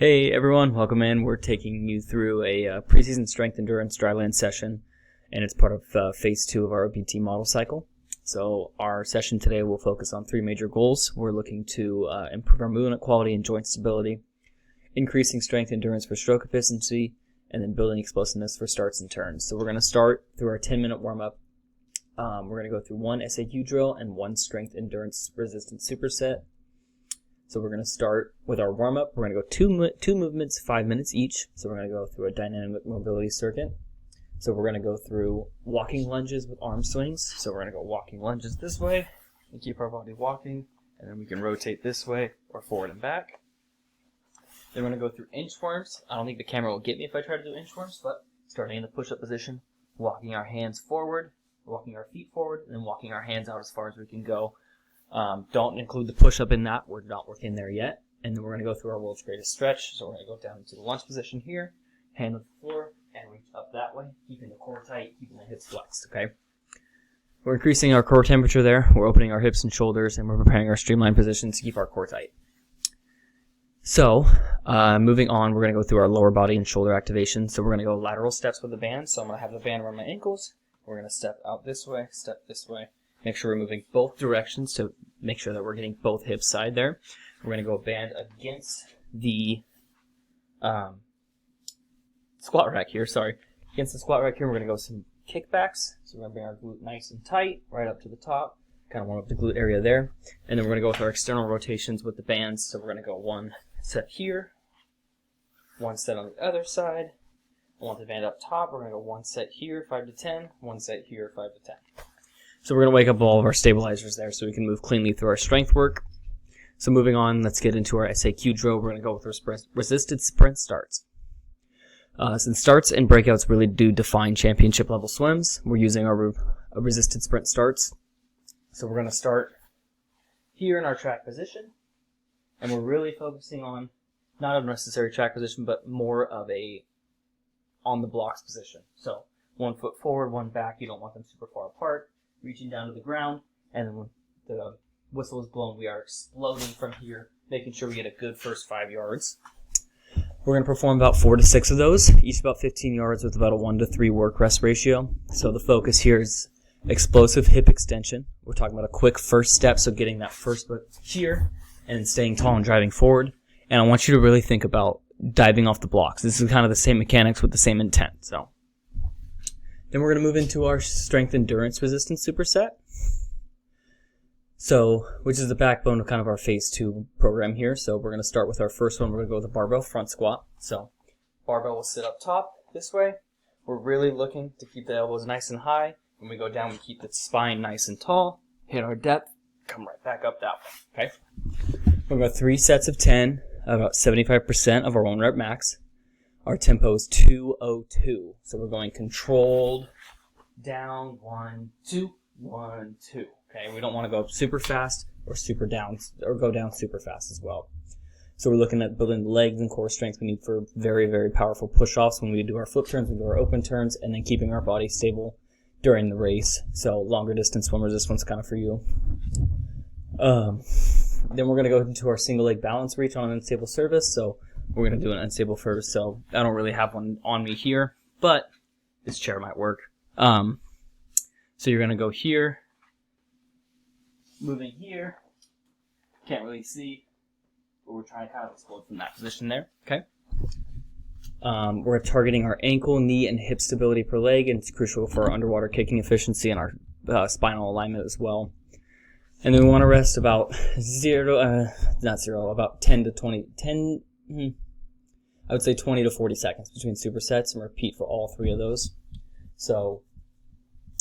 Hey everyone, welcome in. We're taking you through a preseason strength endurance dryland session, and it's part of phase 2 of our OPT model cycle. So our session today will focus on 3 major goals. We're looking to improve our movement quality and joint stability, increasing strength endurance for stroke efficiency, and then building explosiveness for starts and turns. So we're going to start through our 10-minute warm-up. We're going to go through 1 SAQ drill and 1 strength endurance resistance superset. So we're going to start with our warm-up. We're going to go two movements, 5 minutes each. So we're going to go through a dynamic mobility circuit. So we're going to go through walking lunges with arm swings. So we're going to go walking lunges this way and keep our body walking. And then we can rotate this way or forward and back. Then we're going to go through inchworms. I don't think the camera will get me if I try to do inchworms, but starting in the push-up position, walking our hands forward, walking our feet forward, and then walking our hands out as far as we can go. Don't include the push-up in that. We're not working there yet. And then we're going to go through our world's greatest stretch. So we're going to go down into the lunge position here, hand on the floor, and reach up that way, keeping the core tight, keeping the hips flexed, okay? We're increasing our core temperature there. We're opening our hips and shoulders, and we're preparing our streamlined positions to keep our core tight. So, moving on, we're going to go through our lower body and shoulder activation. So we're going to go lateral steps with the band. So I'm going to have the band around my ankles. We're going to step out this way, step this way. Make sure we're moving both directions to make sure that we're getting both hips side there. We're going to go band against the squat rack here, Against the squat rack here, we're going to go some kickbacks. So we're going to bring our glute nice and tight, right up to the top. Kind of warm up the glute area there. And then we're going to go with our external rotations with the bands. So we're going to go 1 set here, 1 set on the other side. I want the band up top. We're going to go 1 set here, 5 to 10, 1 set here, 5 to 10. So we're going to wake up all of our stabilizers there so we can move cleanly through our strength work. So moving on, let's get into our SAQ drill. We're going to go with our resisted sprint starts. Since starts and breakouts really do define championship level swims, we're using our resisted sprint starts. So we're going to start here in our track position. And we're really focusing on not a necessary track position, but more of a on the blocks position. So 1 foot forward, 1 back. You don't want them super far apart. Reaching down to the ground, and then when the whistle is blown, we are exploding from here, making sure we get a good first 5 yards. We're going to perform about 4 to 6 of those, each about 15 yards with about a 1 to 3 work-rest ratio. So the focus here is explosive hip extension. We're talking about a quick first step, so getting that first foot here, and then staying tall and driving forward. And I want you to really think about diving off the blocks. This is kind of the same mechanics with the same intent. So. Then we're going to move into our strength endurance resistance superset. So, which is the backbone of kind of our phase 2 program here. So we're going to start with our first one. We're going to go with a barbell front squat. So barbell will sit up top this way. We're really looking to keep the elbows nice and high. When we go down, we keep the spine nice and tall. Hit our depth. Come right back up that way. Okay. We're going to go 3 sets of 10, about 75% of our 1 rep max. Our tempo is 2:02. So we're going controlled down, 1, 2, 1, 2. Okay, we don't want to go up super fast or super down, or go down super fast as well. So we're looking at building the legs and core strength we need for very, very powerful push-offs when we do our flip turns, we do our open turns, and then keeping our body stable during the race. So longer distance swimmers, this one's kind of for you. Then we're going to go into our single leg balance reach on an unstable surface. So we're going to do an unstable surface, so I don't really have one on me here, but this chair might work. So you're going to go here, moving here, can't really see, but we're trying to kind of explode from that position there, okay? We're targeting our ankle, knee, and hip stability per leg, and it's crucial for our underwater kicking efficiency and our spinal alignment as well. And then we want to rest about about 10 to 20, I would say 20 to 40 seconds between supersets, and repeat for all 3 of those. So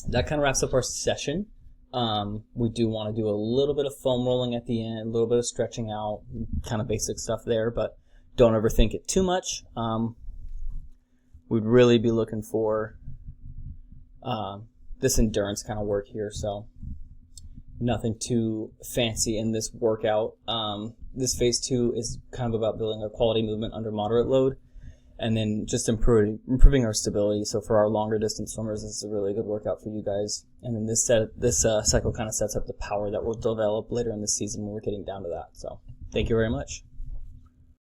that kind of wraps up our session. We do want to do a little bit of foam rolling at the end, a little bit of stretching out, kind of basic stuff there, but don't overthink it too much. We'd really be looking for this endurance kind of work here, so nothing too fancy in this workout. This phase 2 is kind of about building a quality movement under moderate load, and then just improving our stability. So for our longer distance swimmers, this is a really good workout for you guys. And then this cycle kind of sets up the power that we'll develop later in the season when we're getting down to that. So thank you very much.